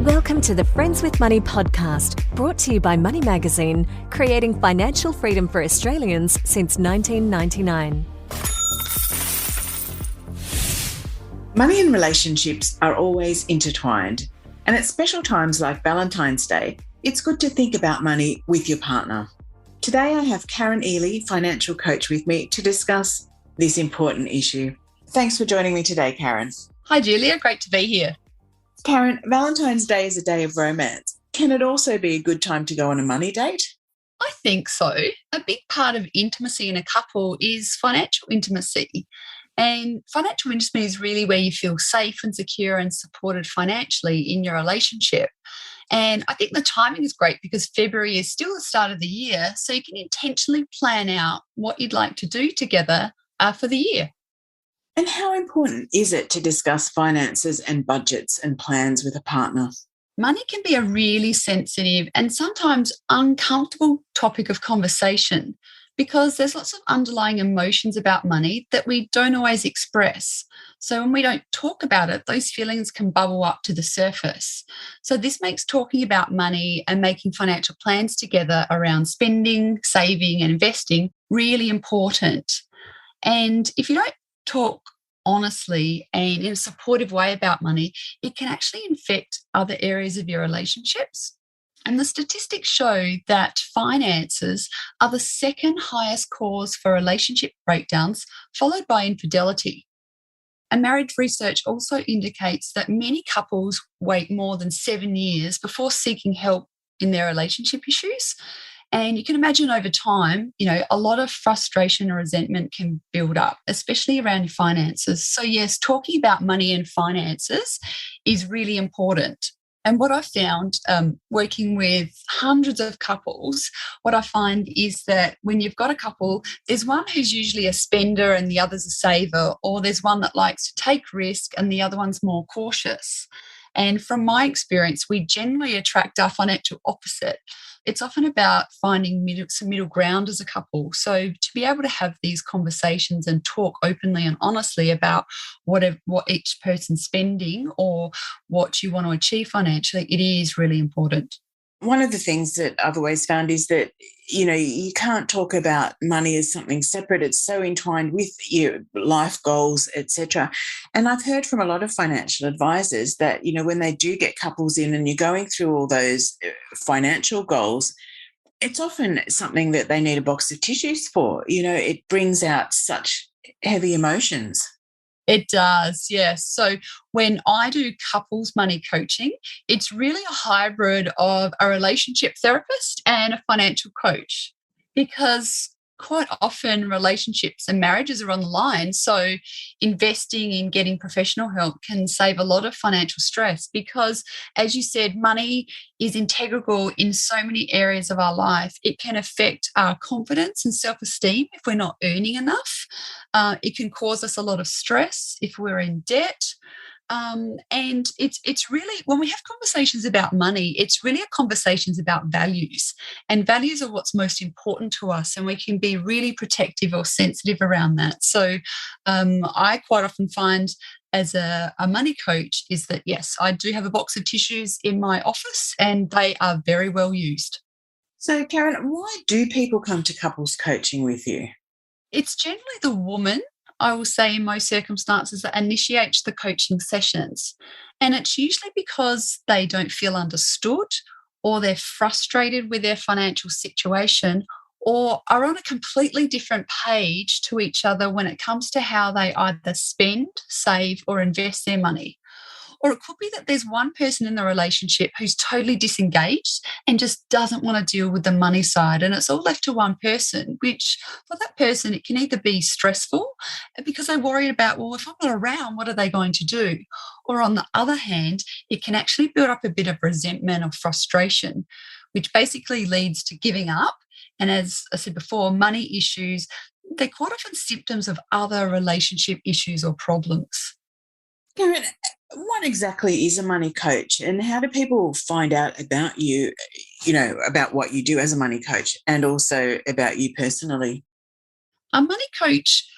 Welcome to the Friends with Money podcast, brought to you by Money Magazine, creating financial freedom for Australians since 1999. Money and relationships are always intertwined, and at special times like Valentine's Day, it's good to think about money with your partner. Today I have Karen Eley, financial coach, with me to discuss this important issue. Thanks for joining me today, Karen. Hi, Julia. Great to be here. Karen, Valentine's Day is a day of romance. Can it also be a good time to go on a money date? I think so. A big part of intimacy in a couple is financial intimacy. And financial intimacy is really where you feel safe and secure and supported financially in your relationship. And I think the timing is great because February is still the start of the year, so you can intentionally plan out what you'd like to do together for the year. And how important is it to discuss finances and budgets and plans with a partner? Money can be a really sensitive and sometimes uncomfortable topic of conversation because there's lots of underlying emotions about money that we don't always express. So when we don't talk about it, those feelings can bubble up to the surface. So this makes talking about money and making financial plans together around spending, saving, and investing really important. And if you don't talk honestly and in a supportive way about money, it can actually infect other areas of your relationships. And the statistics show that finances are the second highest cause for relationship breakdowns, followed by infidelity. And marriage research also indicates that many couples wait more than 7 years before seeking help in their relationship issues. And you can imagine over time, a lot of frustration and resentment can build up, especially around your finances. So yes, talking about money and finances is really important. And what I found working with hundreds of couples, what I find is that when you've got a couple, there's one who's usually a spender and the other's a saver, or there's one that likes to take risk and the other one's more cautious. And from my experience, we generally attract our financial opposite. It's often about finding some middle ground as a couple. So to be able to have these conversations and talk openly and honestly about what each person's spending or what you want to achieve financially, it is really important. One of the things that I've always found is that, you can't talk about money as something separate. It's so entwined with your life goals, etc. And I've heard from a lot of financial advisors that, when they do get couples in and you're going through all those financial goals, it's often something that they need a box of tissues for. It brings out such heavy emotions. It does, yes. So when I do couples money coaching, it's really a hybrid of a relationship therapist and a financial coach because quite often relationships and marriages are on the line. So investing in getting professional help can save a lot of financial stress because, as you said, money is integral in so many areas of our life. It can affect our confidence and self-esteem if we're not earning enough. It can cause us a lot of stress if we're in debt. And it's really, when we have conversations about money, it's really a conversations about values, and values are what's most important to us, and we can be really protective or sensitive around that. So I quite often find as a money coach is that, yes, I do have a box of tissues in my office and they are very well used. So Karen, why do people come to couples coaching with you? It's generally the woman, I will say in most circumstances, that initiates the coaching sessions. And it's usually because they don't feel understood or they're frustrated with their financial situation or are on a completely different page to each other when it comes to how they either spend, save, or invest their money. Or it could be that there's one person in the relationship who's totally disengaged and just doesn't want to deal with the money side. And it's all left to one person, which for that person, it can either be stressful because they're worried about, well, if I'm not around, what are they going to do? Or on the other hand, it can actually build up a bit of resentment or frustration, which basically leads to giving up. And as I said before, money issues, they're quite often symptoms of other relationship issues or problems. Karen, what exactly is a money coach and how do people find out about you, about what you do as a money coach and also about you personally? A money coach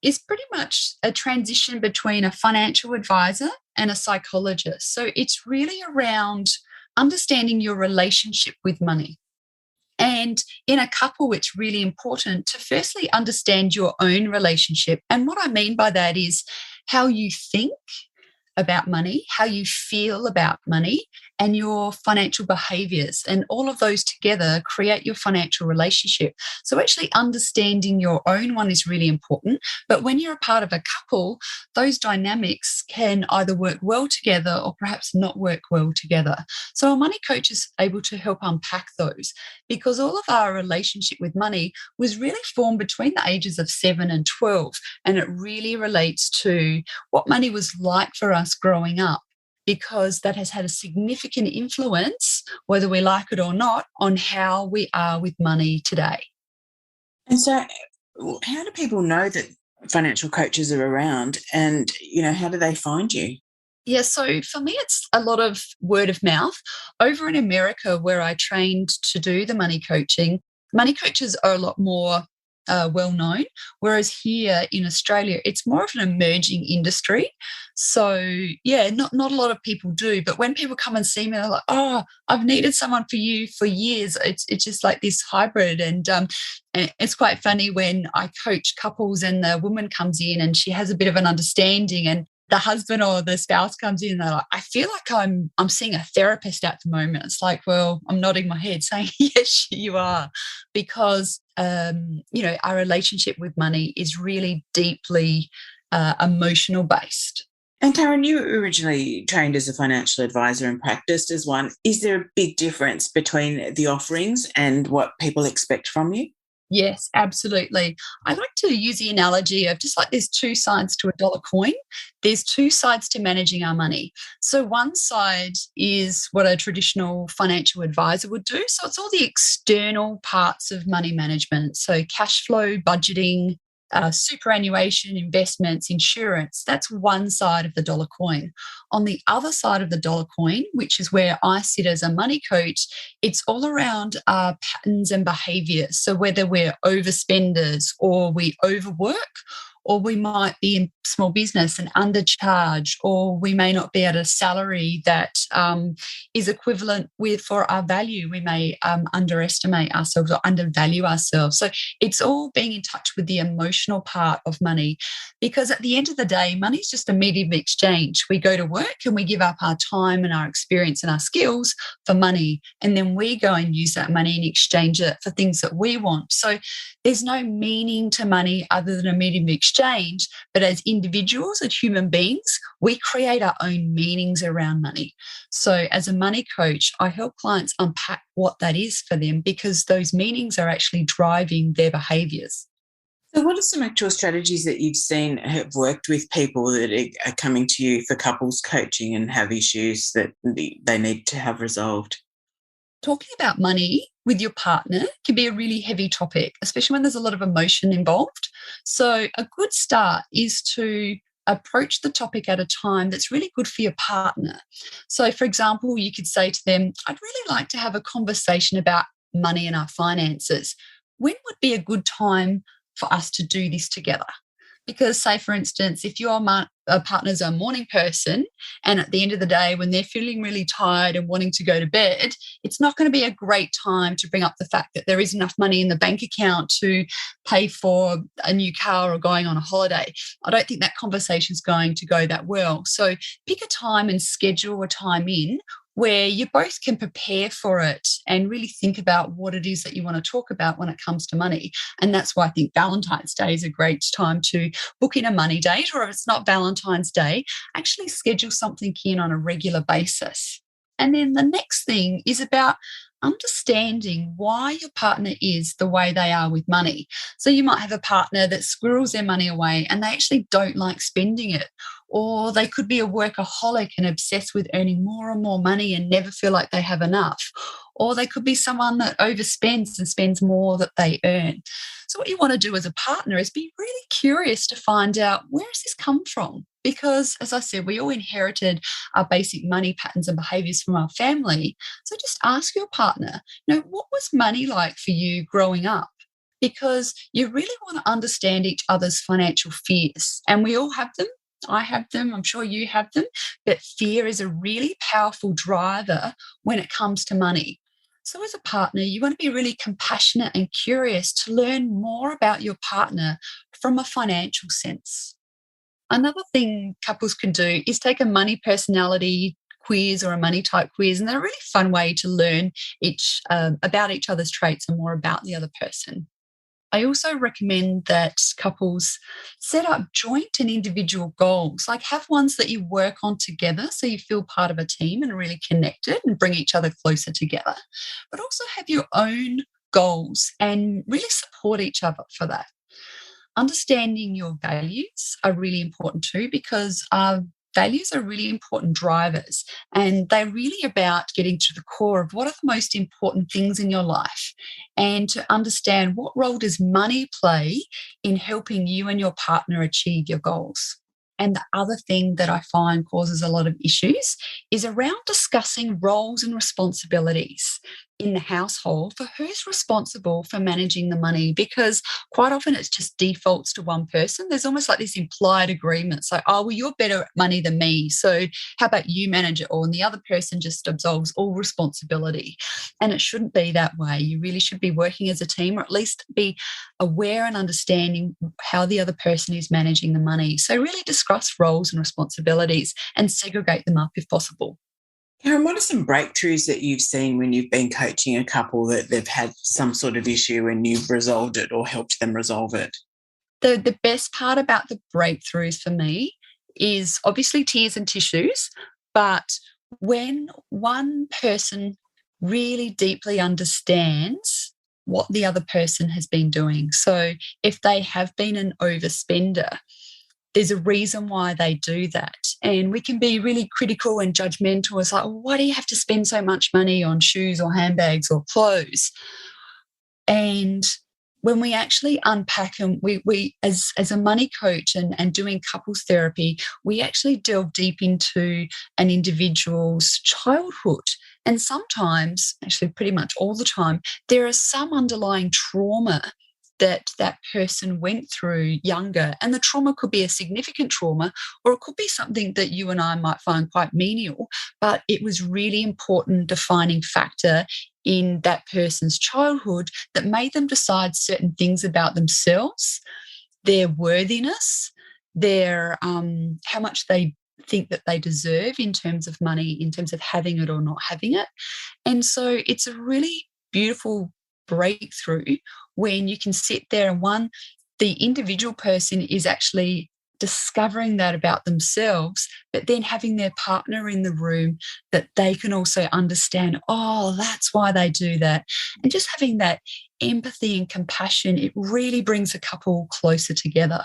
is pretty much a transition between a financial advisor and a psychologist. So it's really around understanding your relationship with money. And in a couple, it's really important to firstly understand your own relationship. And what I mean by that is how you think about money, how you feel about money, and your financial behaviors. And all of those together create your financial relationship. So actually understanding your own one is really important. But when you're a part of a couple, those dynamics can either work well together or perhaps not work well together. So a money coach is able to help unpack those, because all of our relationship with money was really formed between the ages of 7 and 12. And it really relates to what money was like for us growing up, because that has had a significant influence, whether we like it or not, on how we are with money today. And so how do people know that financial coaches are around, and, how do they find you? Yeah, so for me, it's a lot of word of mouth. Over in America, where I trained to do the money coaching, money coaches are a lot more well known, whereas here in Australia, it's more of an emerging industry. So yeah, not a lot of people do. But when people come and see me, they're like, "Oh, I've needed someone for you for years." It's just like this hybrid, and it's quite funny when I coach couples and the woman comes in and she has a bit of an understanding, and the husband or the spouse comes in and they're like, "I feel like I'm seeing a therapist at the moment." It's like, well, I'm nodding my head saying, yes, you are, because, our relationship with money is really deeply emotional based. And Karen, you were originally trained as a financial advisor and practiced as one. Is there a big difference between the offerings and what people expect from you? Yes, absolutely. I like to use the analogy of just like there's two sides to a dollar coin. There's two sides to managing our money. So one side is what a traditional financial advisor would do. So it's all the external parts of money management. So cash flow, budgeting, superannuation, investments, insurance. That's one side of the dollar coin. On the other side of the dollar coin, which is where I sit as a money coach, it's all around patterns and behaviors. So whether we're overspenders or we overwork, or we might be in small business and undercharge, or we may not be at a salary that is equivalent for our value. We may underestimate ourselves or undervalue ourselves. So it's all being in touch with the emotional part of money, because at the end of the day, money is just a medium of exchange. We go to work and we give up our time and our experience and our skills for money, and then we go and use that money and exchange it for things that we want. So there's no meaning to money other than a medium of exchange. But as individuals, as human beings, we create our own meanings around money. So as a money coach, I help clients unpack what that is for them, because those meanings are actually driving their behaviors. So what are some actual strategies that you've seen have worked with people that are coming to you for couples coaching and have issues that they need to have resolved? Talking about money with your partner can be a really heavy topic, especially when there's a lot of emotion involved. So a good start is to approach the topic at a time that's really good for your partner. So for example, you could say to them, "I'd really like to have a conversation about money and our finances. When would be a good time for us to do this together?" Because say, for instance, if your partner's a morning person and at the end of the day, when they're feeling really tired and wanting to go to bed, it's not going to be a great time to bring up the fact that there isn't enough money in the bank account to pay for a new car or going on a holiday. I don't think that conversation's going to go that well. So pick a time and schedule a time in where you both can prepare for it and really think about what it is that you want to talk about when it comes to money. And that's why I think Valentine's Day is a great time to book in a money date, or if it's not Valentine's Day, actually schedule something in on a regular basis. And then the next thing is about understanding why your partner is the way they are with money. So you might have a partner that squirrels their money away and they actually don't like spending it. Or they could be a workaholic and obsessed with earning more and more money and never feel like they have enough. Or they could be someone that overspends and spends more that they earn. So what you want to do as a partner is be really curious to find out, where has this come from? Because as I said, we all inherited our basic money patterns and behaviors from our family. So just ask your partner, what was money like for you growing up? because you really want to understand each other's financial fears. And we all have them. I have them. I'm sure you have them. But fear is a really powerful driver when it comes to money. So as a partner, you want to be really compassionate and curious to learn more about your partner from a financial sense. Another thing couples can do is take a money personality quiz or a money type quiz, and they're a really fun way to learn about each other's traits and more about the other person. I also recommend that couples set up joint and individual goals, like have ones that you work on together so you feel part of a team and are really connected and bring each other closer together, but also have your own goals and really support each other for that. Understanding your values are really important too, because values are really important drivers, and they're really about getting to the core of what are the most important things in your life, and to understand what role does money play in helping you and your partner achieve your goals. And the other thing that I find causes a lot of issues is around discussing roles and responsibilities in the household for who's responsible for managing the money, because quite often it's just defaults to one person. There's almost like this implied agreement. So, oh, well, you're better at money than me, so how about you manage it all? And the other person just absolves all responsibility. And it shouldn't be that way. You really should be working as a team, or at least be aware and understanding how the other person is managing the money. So really discuss roles and responsibilities and segregate them up if possible. Karen, what are some breakthroughs that you've seen when you've been coaching a couple that they've had some sort of issue and you've resolved it or helped them resolve it? The best part about the breakthroughs for me is obviously tears and tissues, but when one person really deeply understands what the other person has been doing. So if they have been an overspender, there's a reason why they do that. And we can be really critical and judgmental. It's like, well, why do you have to spend so much money on shoes or handbags or clothes? And when we actually unpack them, we as a money coach and doing couples therapy, we actually delve deep into an individual's childhood. And sometimes, actually pretty much all the time, there is some underlying trauma that person went through younger. And the trauma could be a significant trauma, or it could be something that you and I might find quite menial, but it was really important defining factor in that person's childhood that made them decide certain things about themselves, their worthiness, their how much they think that they deserve in terms of money, in terms of having it or not having it. And so it's a really beautiful breakthrough when you can sit there and the individual person is actually discovering that about themselves, but then having their partner in the room that they can also understand, oh, that's why they do that. And just having that empathy and compassion, it really brings a couple closer together,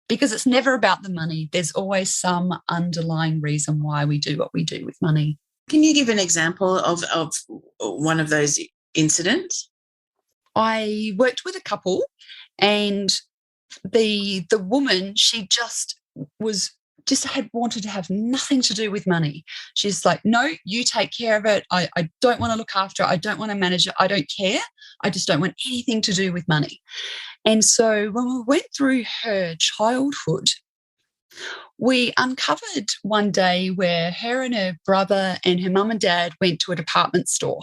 because it's never about the money. There's always some underlying reason why we do what we do with money. Can you give an example of one of those incidents? I worked with a couple, and the woman, she had wanted to have nothing to do with money. She's like, no, you take care of it. I don't want to look after it. I don't want to manage it. I don't care. I just don't want anything to do with money. And so when we went through her childhood, we uncovered one day where her and her brother and her mum and dad went to a department store,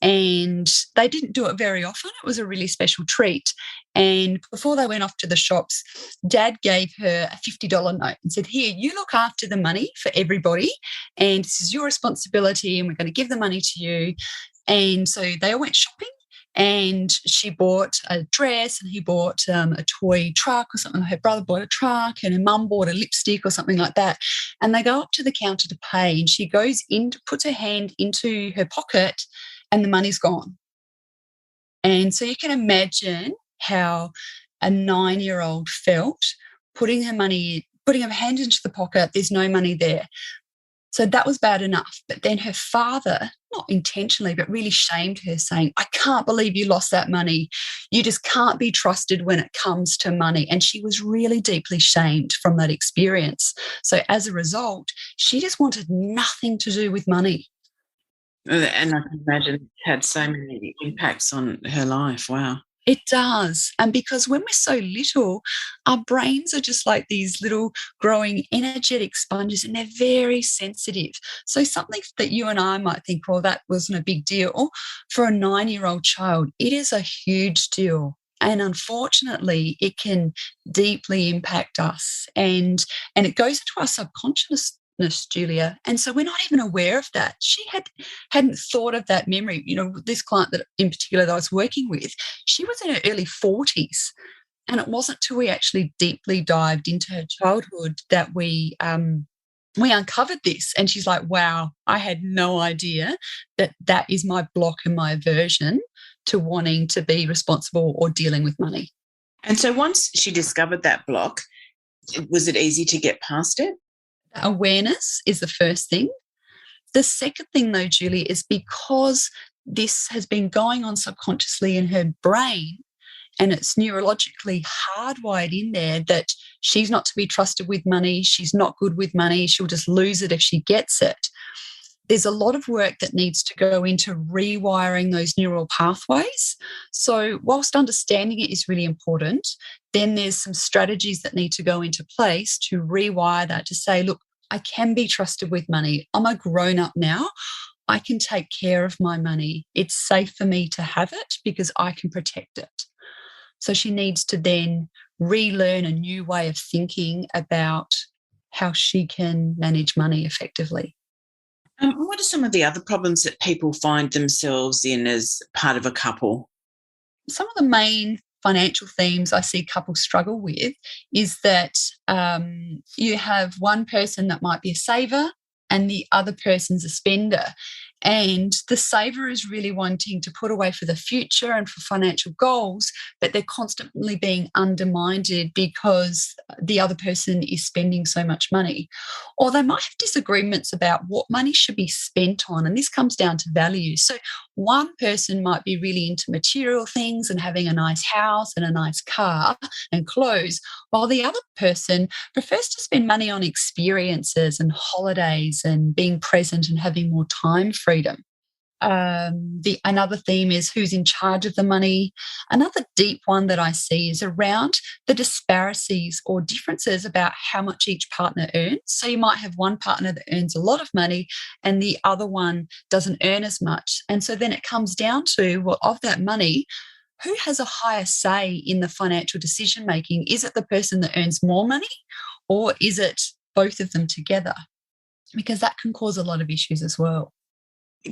and they didn't do it very often. It was a really special treat. And before they went off to the shops, Dad gave her a $50 note and said, here, you look after the money for everybody, and this is your responsibility, and we're going to give the money to you. And so they all went shopping. And she bought a dress, and he bought a toy truck or something. Her brother bought a truck, and her mum bought a lipstick or something like that. And they go up to the counter to pay, and she goes in, puts her hand into her pocket, and the money's gone. And so you can imagine how a 9-year-old felt putting her hand into the pocket. There's no money there. So that was bad enough. But then her father, not intentionally, but really shamed her, saying, I can't believe you lost that money. You just can't be trusted when it comes to money. And she was really deeply shamed from that experience. So as a result, she just wanted nothing to do with money. And I can imagine it had so many impacts on her life. Wow. It does. And because when we're so little, our brains are just like these little growing energetic sponges and they're very sensitive. So something that you and I might think, well, that wasn't a big deal. For a 9-year-old child, it is a huge deal. And unfortunately, it can deeply impact us and it goes into our subconscious, Julia. And so we're not even aware of that. She hadn't thought of that memory. You know, this client that in particular that I was working with, she was in her early 40s. And it wasn't till we actually deeply dived into her childhood that we uncovered this. And she's like, wow, I had no idea that that is my block and my aversion to wanting to be responsible or dealing with money. And so once she discovered that block, was it easy to get past it? Awareness is the first thing. The second thing, though, Julie, is because this has been going on subconsciously in her brain and it's neurologically hardwired in there that she's not to be trusted with money, she's not good with money, she'll just lose it if she gets it. There's a lot of work that needs to go into rewiring those neural pathways. So whilst understanding it is really important, then there's some strategies that need to go into place to rewire that, to say, look, I can be trusted with money. I'm a grown-up now. I can take care of my money. It's safe for me to have it because I can protect it. So she needs to then relearn a new way of thinking about how she can manage money effectively. What are some of the other problems that people find themselves in as part of a couple? Some of the main financial themes I see couples struggle with is that you have one person that might be a saver and the other person's a spender. And the saver is really wanting to put away for the future and for financial goals, but they're constantly being undermined because the other person is spending so much money. Or they might have disagreements about what money should be spent on, and this comes down to values. So one person might be really into material things and having a nice house and a nice car and clothes, while the other person prefers to spend money on experiences and holidays and being present and having more time freedom. Another theme is who's in charge of the money. Another deep one that I see is around the disparities or differences about how much each partner earns. So you might have one partner that earns a lot of money and the other one doesn't earn as much. And so then it comes down to, well, of that money, who has a higher say in the financial decision making? Is it the person that earns more money or is it both of them together? Because that can cause a lot of issues as well.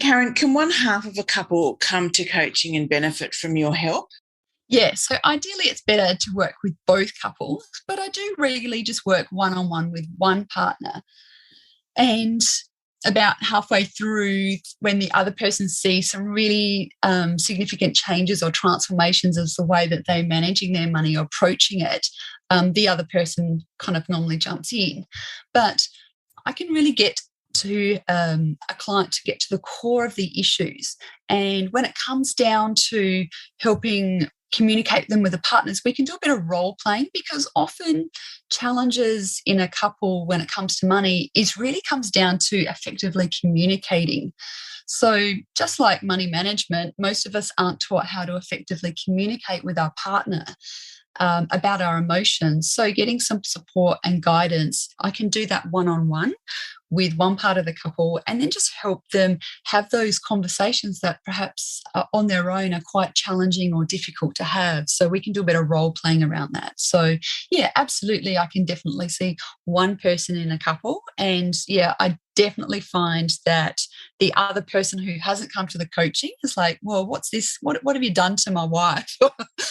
Karen, can one half of a couple come to coaching and benefit from your help? Yeah, so ideally it's better to work with both couples, but I do regularly just work one-on-one with one partner. And about halfway through, when the other person sees some really significant changes or transformations of the way that they're managing their money or approaching it, the other person kind of normally jumps in. But I can really get to a client to get to the core of the issues. And when it comes down to helping communicate them with the partners, we can do a bit of role playing, because often challenges in a couple when it comes to money really comes down to effectively communicating. So just like money management, most of us aren't taught how to effectively communicate with our partner about our emotions. So getting some support and guidance, I can do that one-on-one with one part of the couple and then just help them have those conversations that perhaps on their own are quite challenging or difficult to have. So we can do a bit of role playing around that. So yeah, absolutely, I can definitely see one person in a couple. And yeah, I definitely find that the other person who hasn't come to the coaching is like, well, what's this? What have you done to my wife?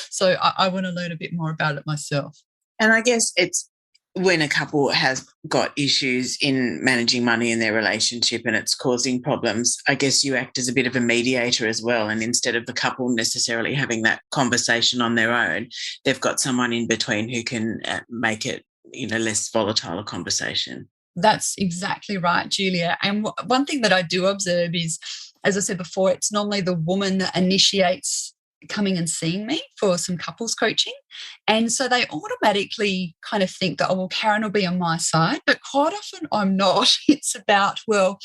So I want to learn a bit more about it myself. And I guess it's when a couple has got issues in managing money in their relationship and it's causing problems, I guess you act as a bit of a mediator as well. And instead of the couple necessarily having that conversation on their own, they've got someone in between who can make it, less volatile a conversation. That's exactly right, Julia. And one thing that I do observe is, as I said before, it's normally the woman that initiates coming and seeing me for some couples coaching. And so they automatically kind of think that, oh, well, Karen will be on my side. But quite often I'm not. It's about, well,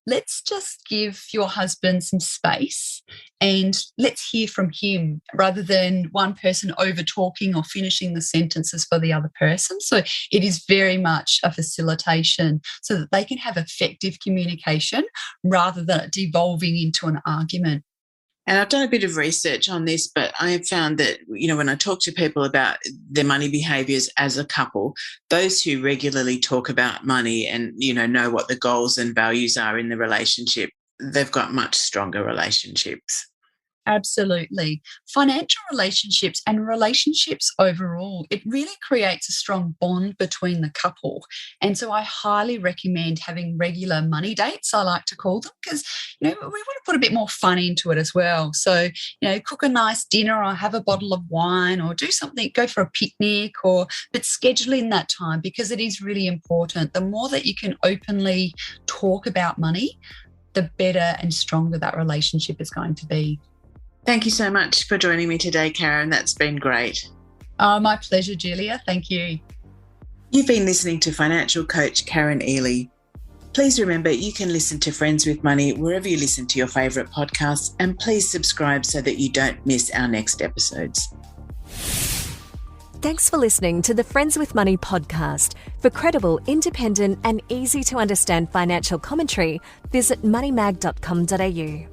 let's just give your husband some space and let's hear from him rather than one person over talking or finishing the sentences for the other person. So it is very much a facilitation so that they can have effective communication rather than it devolving into an argument. And I've done a bit of research on this, but I have found that, when I talk to people about their money behaviours as a couple, those who regularly talk about money and, know what the goals and values are in the relationship, they've got much stronger relationships. Absolutely. Financial relationships and relationships overall, it really creates a strong bond between the couple. And so I highly recommend having regular money dates, I like to call them, because, we want to put a bit more fun into it as well. So, cook a nice dinner or have a bottle of wine or do something, go for a picnic but schedule in that time because it is really important. The more that you can openly talk about money, the better and stronger that relationship is going to be. Thank you so much for joining me today, Karen. That's been great. Oh, my pleasure, Julia. Thank you. You've been listening to financial coach Karen Eley. Please remember you can listen to Friends with Money wherever you listen to your favourite podcasts, and please subscribe so that you don't miss our next episodes. Thanks for listening to the Friends with Money podcast. For credible, independent and easy to understand financial commentary, visit moneymag.com.au.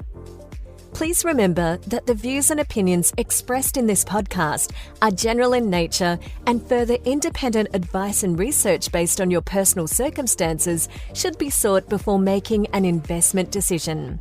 Please remember that the views and opinions expressed in this podcast are general in nature, and further independent advice and research based on your personal circumstances should be sought before making an investment decision.